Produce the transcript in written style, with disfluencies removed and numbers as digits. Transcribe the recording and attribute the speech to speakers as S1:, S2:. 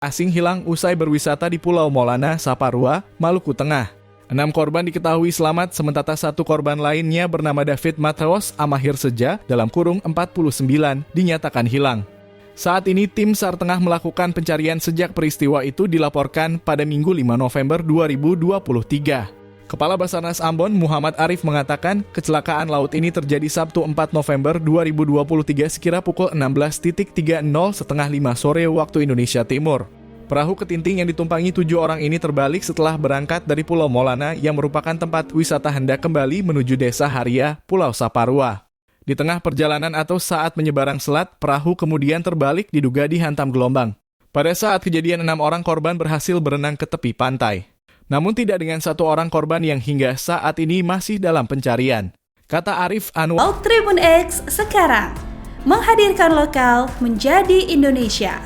S1: asing hilang usai berwisata di Pulau Molana, Saparua, Maluku Tengah. 6 korban diketahui selamat, sementara 1 korban lainnya bernama David Matros Amahir Seja (49) dinyatakan hilang. Saat ini tim SAR tengah melakukan pencarian sejak peristiwa itu dilaporkan pada Minggu 5 November 2023. Kepala Basarnas Ambon Muhammad Arif mengatakan kecelakaan laut ini terjadi Sabtu 4 November 2023 sekira pukul 16.30 setengah 5 sore waktu Indonesia Timur. Perahu ketinting yang ditumpangi 7 orang ini terbalik setelah berangkat dari Pulau Molana yang merupakan tempat wisata hendak kembali menuju Desa Haria, Pulau Saparua. Di tengah perjalanan atau saat menyeberang selat, perahu kemudian terbalik diduga dihantam gelombang. Pada saat kejadian 6 orang korban berhasil berenang ke tepi pantai. Namun tidak dengan 1 orang korban yang hingga saat ini masih dalam pencarian. Kata Arif Anwar.
S2: Tribun X sekarang menghadirkan lokal menjadi Indonesia.